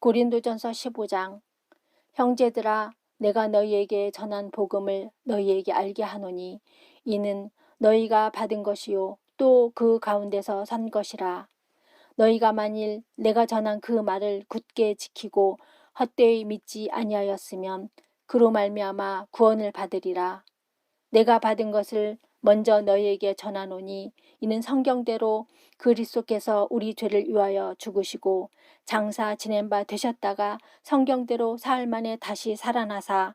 고린도전서 15장. 형제들아, 내가 너희에게 전한 복음을 너희에게 알게 하노니 이는 너희가 받은 것이요 또 그 가운데서 산 것이라. 너희가 만일 내가 전한 그 말을 굳게 지키고 헛되이 믿지 아니하였으면 그로 말미암아 구원을 받으리라. 내가 받은 것을 먼저 너희에게 전하노니 이는 성경대로 그리스도께서 우리 죄를 위하여 죽으시고 장사 지낸 바 되셨다가 성경대로 사흘 만에 다시 살아나사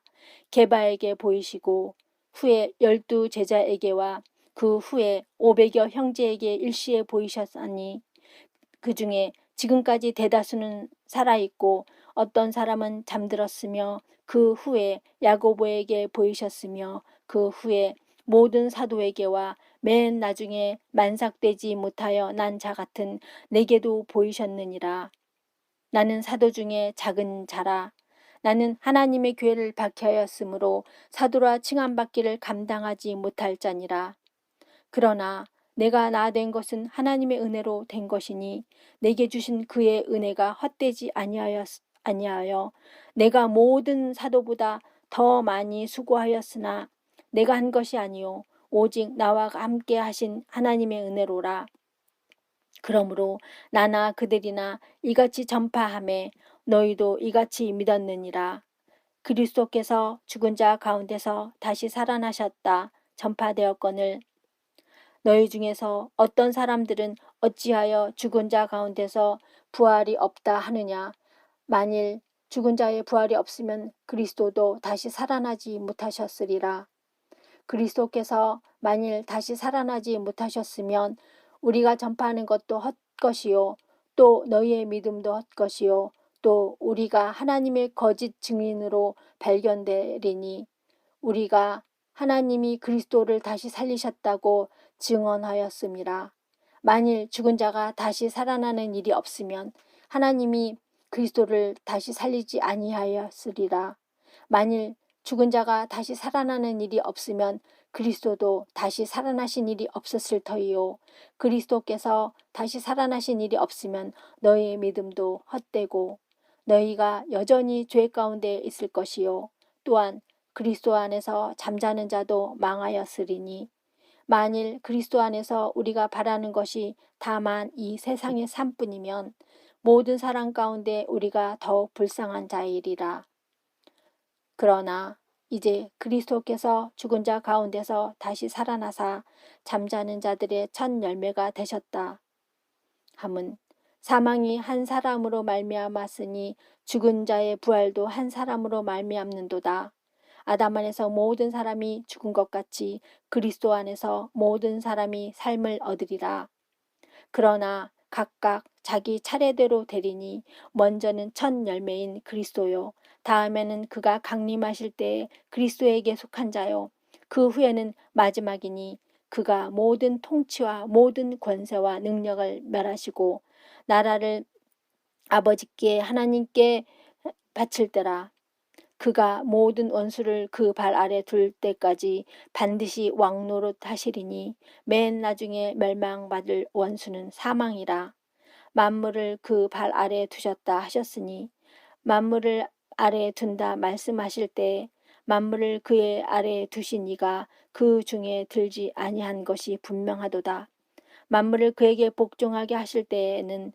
게바에게 보이시고 후에 12 제자에게와 그 후에 500여 형제에게 일시에 보이셨으니 그 중에 지금까지 대다수는 살아있고 어떤 사람은 잠들었으며 그 후에 야고보에게 보이셨으며 그 후에 모든 사도에게와 맨 나중에 만삭되지 못하여 난 자 같은 내게도 보이셨느니라. 나는 사도 중에 작은 자라. 나는 하나님의 교회를 박해하였으므로 사도라 칭함받기를 감당하지 못할 자니라. 그러나 내가 나 된 것은 하나님의 은혜로 된 것이니 내게 주신 그의 은혜가 헛되지 아니하여 내가 모든 사도보다 더 많이 수고하였으나 내가 한 것이 아니요 오직 나와 함께 하신 하나님의 은혜로라. 그러므로 나나 그들이나 이같이 전파하매 너희도 이같이 믿었느니라. 그리스도께서 죽은 자 가운데서 다시 살아나셨다 전파되었거늘 너희 중에서 어떤 사람들은 어찌하여 죽은 자 가운데서 부활이 없다 하느냐. 만일 죽은 자의 부활이 없으면 그리스도도 다시 살아나지 못하셨으리라. 그리스도께서 만일 다시 살아나지 못하셨으면 우리가 전파하는 것도 헛것이요 또 너희의 믿음도 헛것이요 또 우리가 하나님의 거짓 증인으로 발견되리니 우리가 하나님이 그리스도를 다시 살리셨다고 증언하였음이라. 만일 죽은 자가 다시 살아나는 일이 없으면 하나님이 그리스도를 다시 살리지 아니하였으리라. 만일 죽은 자가 다시 살아나는 일이 없으면 그리스도도 다시 살아나신 일이 없었을 터이요. 그리스도께서 다시 살아나신 일이 없으면 너희의 믿음도 헛되고 너희가 여전히 죄 가운데 있을 것이요. 또한 그리스도 안에서 잠자는 자도 망하였으리니 만일 그리스도 안에서 우리가 바라는 것이 다만 이 세상의 삶뿐이면 모든 사람 가운데 우리가 더욱 불쌍한 자이리라. 그러나 이제 그리스도께서 죽은 자 가운데서 다시 살아나사 잠자는 자들의 첫 열매가 되셨다 함은 사망이 한 사람으로 말미암았으니 죽은 자의 부활도 한 사람으로 말미암는도다. 아담 안에서 모든 사람이 죽은 것 같이 그리스도 안에서 모든 사람이 삶을 얻으리라. 그러나 각각 자기 차례대로 되리니 먼저는 첫 열매인 그리스도요. 다음에는 그가 강림하실 때에 그리스도에게 속한 자요. 그 후에는 마지막이니 그가 모든 통치와 모든 권세와 능력을 멸하시고 나라를 아버지께 하나님께 바칠 때라. 그가 모든 원수를 그 발 아래 둘 때까지 반드시 왕노릇 하시리니 맨 나중에 멸망받을 원수는 사망이라. 만물을 그 발 아래 두셨다 하셨으니 만물을 아래 둔다 말씀하실 때 만물을 그의 아래 두신 이가 그 중에 들지 아니한 것이 분명하도다. 만물을 그에게 복종하게 하실 때에는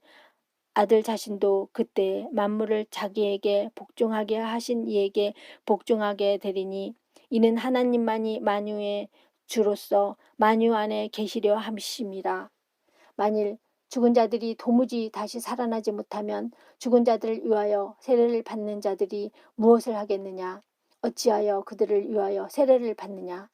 아들 자신도 그때 만물을 자기에게 복종하게 하신 이에게 복종하게 되리니 이는 하나님만이 만유의 주로서 만유 안에 계시려 함심이라. 만일 죽은 자들이 도무지 다시 살아나지 못하면 죽은 자들을 위하여 세례를 받는 자들이 무엇을 하겠느냐? 어찌하여 그들을 위하여 세례를 받느냐?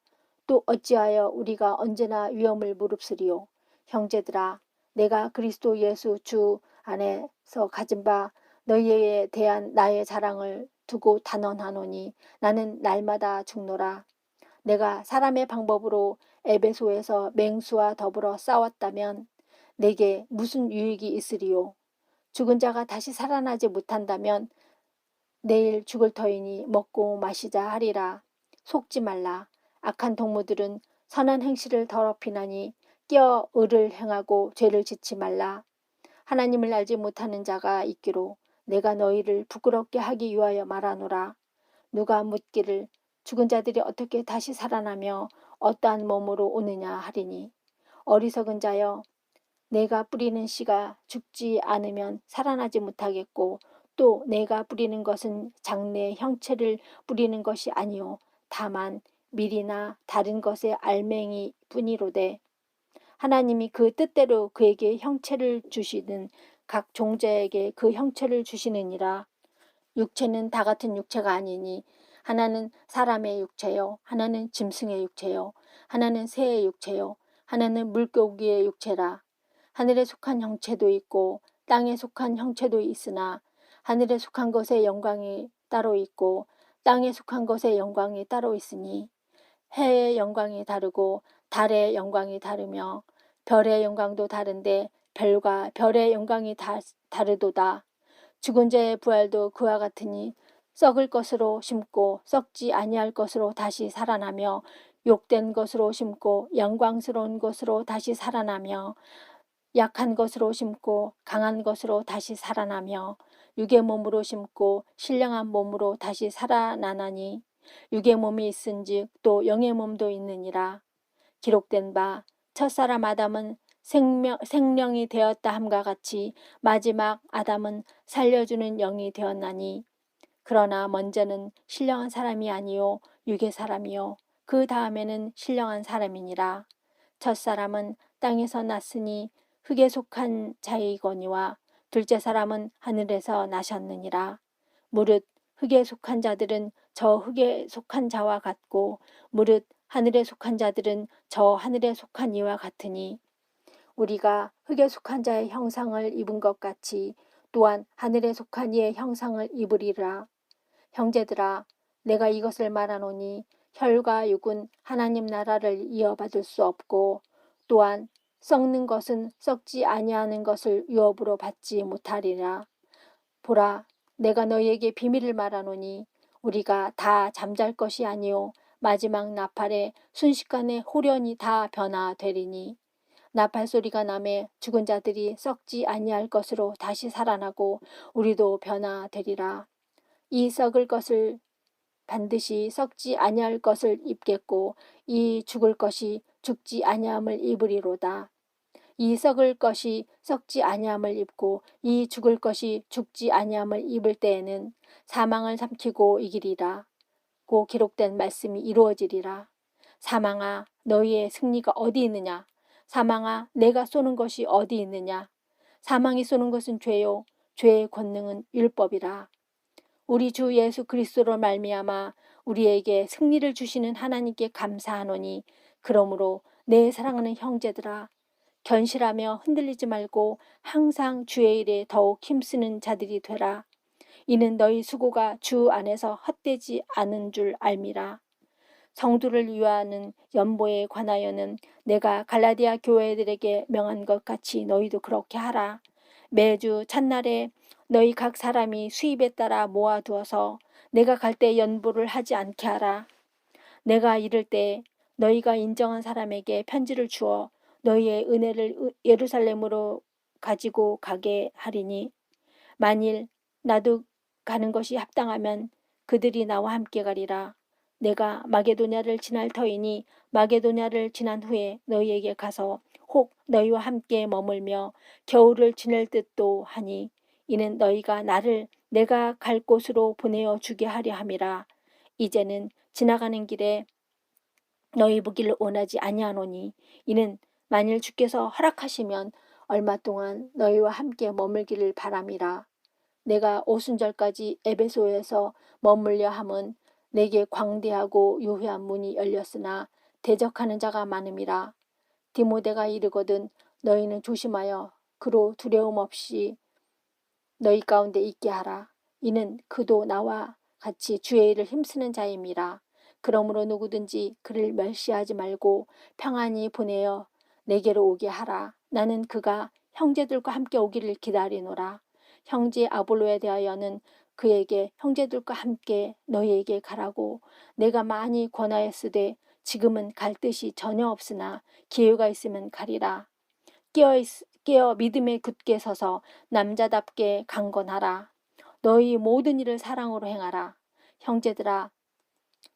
또 어찌하여 우리가 언제나 위험을 무릅쓰리요? 형제들아, 내가 그리스도 예수 주 안에서 가진 바 너희에 대한 나의 자랑을 두고 단언하노니 나는 날마다 죽노라. 내가 사람의 방법으로 에베소에서 맹수와 더불어 싸웠다면 내게 무슨 유익이 있으리요? 죽은 자가 다시 살아나지 못한다면 내일 죽을 터이니 먹고 마시자 하리라. 속지 말라. 악한 동무들은 선한 행실을 더럽히나니 껴 의를 행하고 죄를 짓지 말라. 하나님을 알지 못하는 자가 있기로 내가 너희를 부끄럽게 하기 위하여 말하노라. 누가 묻기를 죽은 자들이 어떻게 다시 살아나며 어떠한 몸으로 오느냐 하리니, 어리석은 자여, 내가 뿌리는 씨가 죽지 않으면 살아나지 못하겠고, 또 내가 뿌리는 것은 장래의 형체를 뿌리는 것이 아니요 다만 밀이나 다른 것의 알맹이 뿐이로되, 하나님이 그 뜻대로 그에게 형체를 주시는 각 종자에게 그 형체를 주시느니라. 육체는 다 같은 육체가 아니니, 하나는 사람의 육체요, 하나는 짐승의 육체요, 하나는 새의 육체요, 하나는 물고기의 육체라. 하늘에 속한 형체도 있고 땅에 속한 형체도 있으나, 하늘에 속한 것의 영광이 따로 있고 땅에 속한 것의 영광이 따로 있으니, 해의 영광이 다르고 달의 영광이 다르며 별의 영광도 다른데 별과 별의 영광이 다르도다. 죽은 자의 부활도 그와 같으니, 썩을 것으로 심고 썩지 아니할 것으로 다시 살아나며, 욕된 것으로 심고 영광스러운 것으로 다시 살아나며, 약한 것으로 심고 강한 것으로 다시 살아나며, 육의 몸으로 심고 신령한 몸으로 다시 살아나나니, 육의 몸이 있은즉 또 영의 몸도 있느니라. 기록된 바 첫사람 아담은 생령이 되었다 함과 같이 마지막 아담은 살려주는 영이 되었나니, 그러나 먼저는 신령한 사람이 아니요 육의 사람이요 그 다음에는 신령한 사람이니라. 첫사람은 땅에서 났으니 흙에 속한 자이거니와 둘째 사람은 하늘에서 나셨느니라. 무릇 흙에 속한 자들은 저 흙에 속한 자와 같고, 무릇 하늘에 속한 자들은 저 하늘에 속한 이와 같으니, 우리가 흙에 속한 자의 형상을 입은 것 같이 또한 하늘에 속한 이의 형상을 입으리라. 형제들아, 내가 이것을 말하노니, 혈과 육은 하나님 나라를 이어받을 수 없고, 또한 썩는 것은 썩지 아니하는 것을 유업으로 받지 못하리라. 보라, 내가 너희에게 비밀을 말하노니, 우리가 다 잠잘 것이 아니요 마지막 나팔에 순식간에 홀연히 다 변화되리니, 나팔 소리가 나매 죽은 자들이 썩지 아니할 것으로 다시 살아나고 우리도 변화되리라. 이 썩을 것을 반드시 썩지 아니할 것을 입겠고, 이 죽을 것이 죽지 아니함을 입으리로다. 이 썩을 것이 썩지 아니함을 입고 이 죽을 것이 죽지 아니함을 입을 때에는 사망을 삼키고 이기리라. 고 기록된 말씀이 이루어지리라. 사망아, 너희의 승리가 어디 있느냐? 사망아, 내가 쏘는 것이 어디 있느냐? 사망이 쏘는 것은 죄요, 죄의 권능은 율법이라. 우리 주 예수 그리스도로 말미암아 우리에게 승리를 주시는 하나님께 감사하노니, 그러므로 내 사랑하는 형제들아, 견실하며 흔들리지 말고 항상 주의 일에 더욱 힘쓰는 자들이 되라. 이는 너희 수고가 주 안에서 헛되지 않은 줄 알미라. 성도를 위하는 연보에 관하여는 내가 갈라디아 교회들에게 명한 것 같이 너희도 그렇게 하라. 매주 첫날에 너희 각 사람이 수입에 따라 모아두어서 내가 갈 때 연보를 하지 않게 하라. 내가 이를 때 너희가 인정한 사람에게 편지를 주어 너희의 은혜를 예루살렘으로 가지고 가게 하리니, 만일 나도 가는 것이 합당하면 그들이 나와 함께 가리라. 내가 마게도냐를 지날 터이니 마게도냐를 지난 후에 너희에게 가서 혹 너희와 함께 머물며 겨울을 지낼 듯도 하니, 이는 너희가 나를 내가 갈 곳으로 보내어 주게 하려 함이라. 이제는 지나가는 길에 너희 보기를 원하지 아니하노니, 이는 만일 주께서 허락하시면 얼마 동안 너희와 함께 머물기를 바람이라. 내가 오순절까지 에베소에서 머물려 함은 내게 광대하고 유효한 문이 열렸으나 대적하는 자가 많음이라. 디모데가 이르거든 너희는 조심하여 그로 두려움 없이 너희 가운데 있게 하라. 이는 그도 나와 같이 주의 일을 힘쓰는 자임이라. 그러므로 누구든지 그를 멸시하지 말고 평안히 보내어 내게로 오게 하라. 나는 그가 형제들과 함께 오기를 기다리노라. 형제 아볼로에 대하여는 그에게 형제들과 함께 너희에게 가라고 내가 많이 권하였으되, 지금은 갈 뜻이 전혀 없으나 기회가 있으면 가리라. 깨어 믿음에 굳게 서서 남자답게 강건하라. 너희 모든 일을 사랑으로 행하라. 형제들아,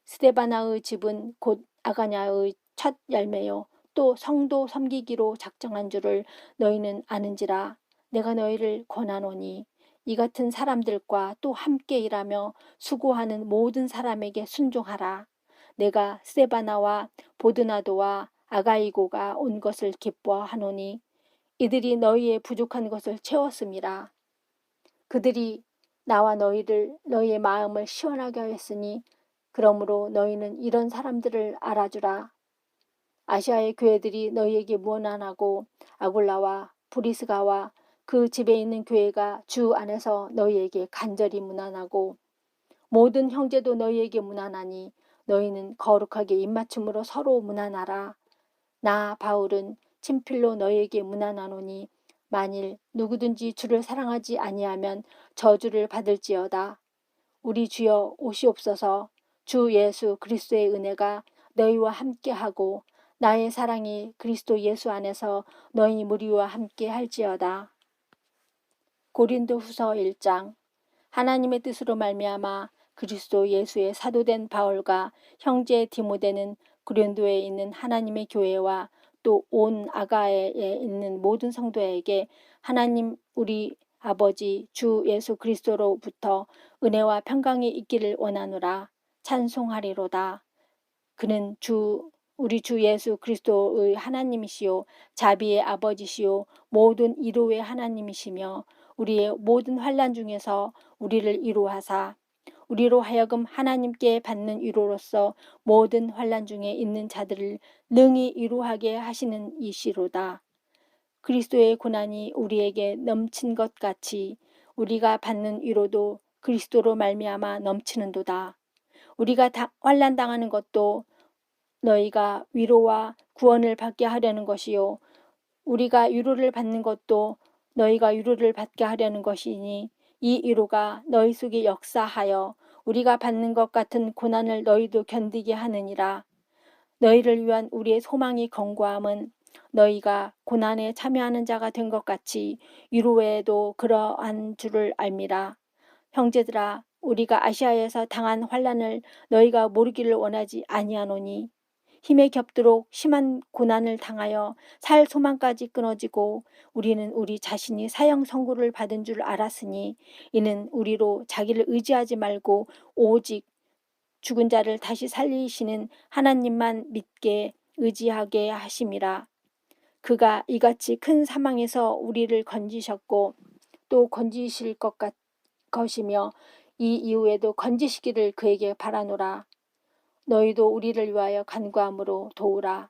스데바나의 집은 곧 아가냐의 첫 열매요 또 성도 섬기기로 작정한 줄을 너희는 아는지라. 내가 너희를 권하노니 이 같은 사람들과 또 함께 일하며 수고하는 모든 사람에게 순종하라. 내가 스데바나와 보드나도와 아가이고가 온 것을 기뻐하노니 이들이 너희의 부족한 것을 채웠음이라. 그들이 나와 너희의 마음을 시원하게 하였으니 그러므로 너희는 이런 사람들을 알아주라. 아시아의 교회들이 너희에게 무난하고 아굴라와 브리스가와 그 집에 있는 교회가 주 안에서 너희에게 간절히 무난하고 모든 형제도 너희에게 무난하니 너희는 거룩하게 입맞춤으로 서로 무난하라. 나 바울은 친필로 너희에게 무난하노니 만일 누구든지 주를 사랑하지 아니하면 저주를 받을지어다. 우리 주여 오시옵소서. 주 예수 그리스도의 은혜가 너희와 함께하고 나의 사랑이 그리스도 예수 안에서 너희 무리와 함께 할지어다. 고린도후서 1장. 하나님의 뜻으로 말미암아 그리스도 예수의 사도된 바울과 형제 디모데는 고린도에 있는 하나님의 교회와 또 온 아가에 있는 모든 성도에게 하나님 우리 아버지 주 예수 그리스도로부터 은혜와 평강이 있기를 원하노라. 찬송하리로다. 그는 우리 주 예수 그리스도의 하나님이시요 자비의 아버지시요 모든 이로의 하나님이시며 우리의 모든 환난 중에서 우리를 이로하사 우리로 하여금 하나님께 받는 위로로서 모든 환난 중에 있는 자들을 능히 위로하게 하시는 이시로다. 그리스도의 고난이 우리에게 넘친 것 같이 우리가 받는 위로도 그리스도로 말미암아 넘치는도다. 우리가 환난 당하는 것도 너희가 위로와 구원을 받게 하려는 것이요 우리가 위로를 받는 것도 너희가 위로를 받게 하려는 것이니 이 위로가 너희 속에 역사하여 우리가 받는 것 같은 고난을 너희도 견디게 하느니라. 너희를 위한 우리의 소망이 견고함은 너희가 고난에 참여하는 자가 된 것 같이 위로에도 그러한 줄을 알미라. 형제들아, 우리가 아시아에서 당한 환난을 너희가 모르기를 원하지 아니하노니 힘에 겹도록 심한 고난을 당하여 살 소망까지 끊어지고 우리는 우리 자신이 사형 선고를 받은 줄 알았으니 이는 우리로 자기를 의지하지 말고 오직 죽은 자를 다시 살리시는 하나님만 믿게 의지하게 하심이라. 그가 이같이 큰 사망에서 우리를 건지셨고 또 건지실 것이며 이 이후에도 건지시기를 그에게 바라노라. 너희도 우리를 위하여 간구함으로 도우라.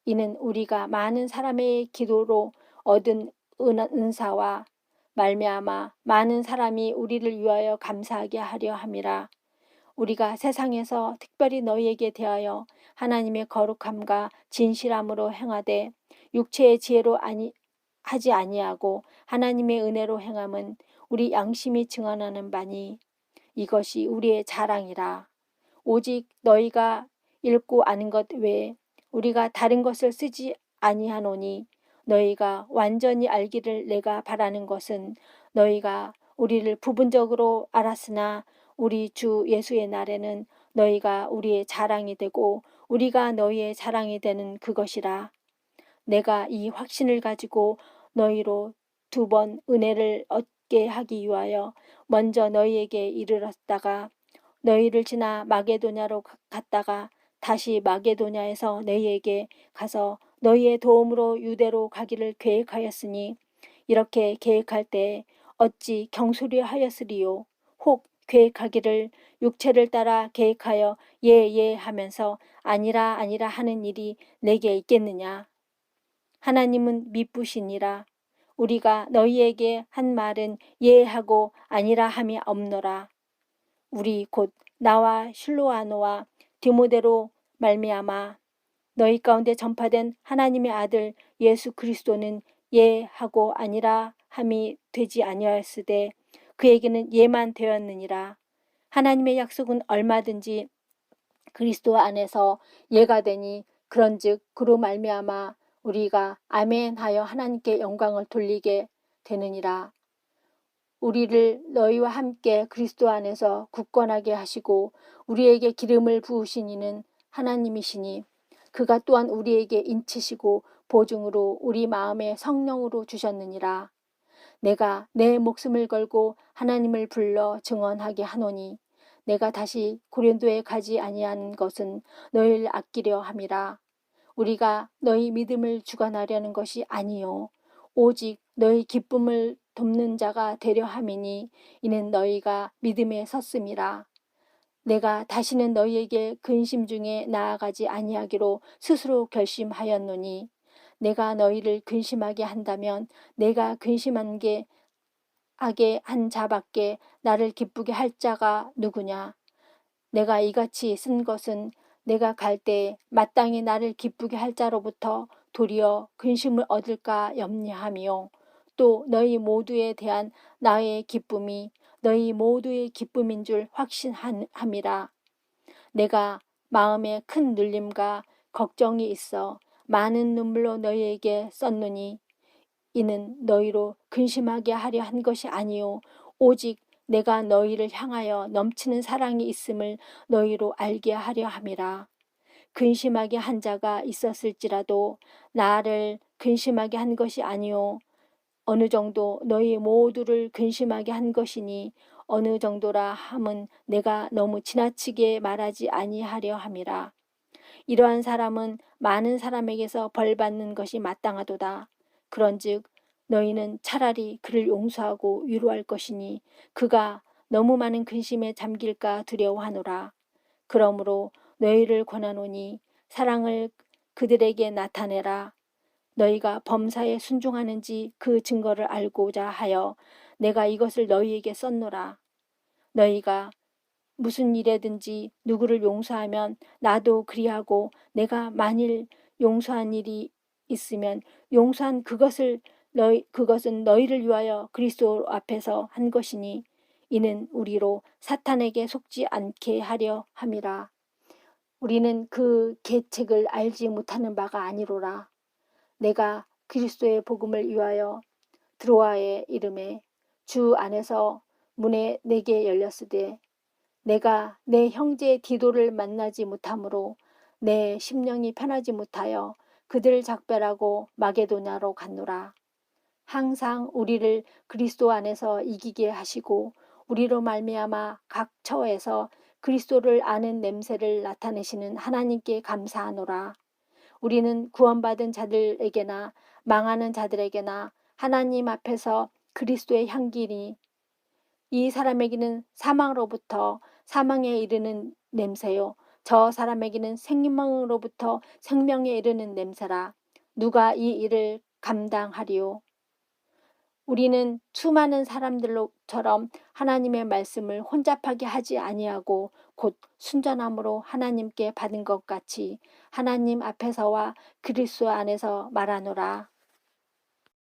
이는 우리가 많은 사람의 기도로 얻은 은사와 말미암아 많은 사람이 우리를 위하여 감사하게 하려 함이라. 우리가 세상에서 특별히 너희에게 대하여 하나님의 거룩함과 진실함으로 행하되 육체의 지혜로 하지 아니하고 하나님의 은혜로 행함은 우리 양심이 증언하는 바니 이것이 우리의 자랑이라. 오직 너희가 읽고 아는 것 외에 우리가 다른 것을 쓰지 아니하노니 너희가 완전히 알기를 내가 바라는 것은 너희가 우리를 부분적으로 알았으나 우리 주 예수의 날에는 너희가 우리의 자랑이 되고 우리가 너희의 자랑이 되는 그것이라. 내가 이 확신을 가지고 너희로 2번 은혜를 얻게 하기 위하여 먼저 너희에게 이르렀다가 너희를 지나 마게도냐로 갔다가 다시 마게도냐에서 너희에게 가서 너희의 도움으로 유대로 가기를 계획하였으니 이렇게 계획할 때 어찌 경솔히 하였으리요. 혹 계획하기를 육체를 따라 계획하여 예 하면서 아니라 하는 일이 내게 있겠느냐. 하나님은 미쁘시니라. 우리가 너희에게 한 말은 예하고 아니라 함이 없노라. 우리 곧 나와 실로아노와 디모데로 말미암아 너희 가운데 전파된 하나님의 아들 예수 그리스도는 예하고 아니라 함이 되지 아니하였으되 그에게는 예만 되었느니라. 하나님의 약속은 얼마든지 그리스도 안에서 예가 되니 그런즉 그로 말미암아 우리가 아멘하여 하나님께 영광을 돌리게 되느니라. 우리를 너희와 함께 그리스도 안에서 굳건하게 하시고 우리에게 기름을 부으신 이는 하나님이시니 그가 또한 우리에게 인치시고 보증으로 우리 마음에 성령으로 주셨느니라. 내가 내 목숨을 걸고 하나님을 불러 증언하게 하노니 내가 다시 고린도에 가지 아니하는 것은 너희를 아끼려 함이라. 우리가 너희 믿음을 주관하려는 것이 아니요 오직 너희 기쁨을 돕는 자가 되려 함이니 이는 너희가 믿음에 섰음이라. 내가 다시는 너희에게 근심 중에 나아가지 아니하기로 스스로 결심하였노니 내가 너희를 근심하게 한다면 내가 근심한 게 하게 한 자밖에 나를 기쁘게 할 자가 누구냐. 내가 이같이 쓴 것은 내가 갈 때 마땅히 나를 기쁘게 할 자로부터 도리어 근심을 얻을까 염려하며 또 너희 모두에 대한 나의 기쁨이 너희 모두의 기쁨인 줄 확신함이라. 내가 마음에 큰 눌림과 걱정이 있어 많은 눈물로 너희에게 썼노니 이는 너희로 근심하게 하려 한 것이 아니요 오직 내가 너희를 향하여 넘치는 사랑이 있음을 너희로 알게 하려 함이라. 근심하게 한 자가 있었을지라도 나를 근심하게 한 것이 아니요 어느 정도 너희 모두를 근심하게 한 것이니 어느 정도라 함은 내가 너무 지나치게 말하지 아니하려 함이라. 이러한 사람은 많은 사람에게서 벌 받는 것이 마땅하도다. 그런즉 너희는 차라리 그를 용서하고 위로할 것이니 그가 너무 많은 근심에 잠길까 두려워하노라. 그러므로 너희를 권하노니 사랑을 그들에게 나타내라. 너희가 범사에 순종하는지 그 증거를 알고자 하여 내가 이것을 너희에게 썼노라. 너희가 무슨 일에든지 누구를 용서하면 나도 그리하고 내가 만일 용서한 일이 있으면 용서한 그것은 너희를 위하여 그리스도 앞에서 한 것이니 이는 우리로 사탄에게 속지 않게 하려 함이라. 우리는 그 계책을 알지 못하는 바가 아니로라. 내가 그리스도의 복음을 위하여 드로아에 이름에 주 안에서 문에 내게 열렸으되 내가 내 형제 디도를 만나지 못하므로 내 심령이 편하지 못하여 그들을 작별하고 마게도냐로 갔노라. 항상 우리를 그리스도 안에서 이기게 하시고 우리로 말미암아 각 처에서 그리스도를 아는 냄새를 나타내시는 하나님께 감사하노라. 우리는 구원받은 자들에게나 망하는 자들에게나 하나님 앞에서 그리스도의 향기니 이 사람에게는 사망으로부터 사망에 이르는 냄새요 저 사람에게는 생명으로부터 생명에 이르는 냄새라. 누가 이 일을 감당하리요. 우리는 수많은 사람들처럼 하나님의 말씀을 혼잡하게 하지 아니하고 곧 순전함으로 하나님께 받은 것 같이 하나님 앞에서와 그리스도 안에서 말하노라.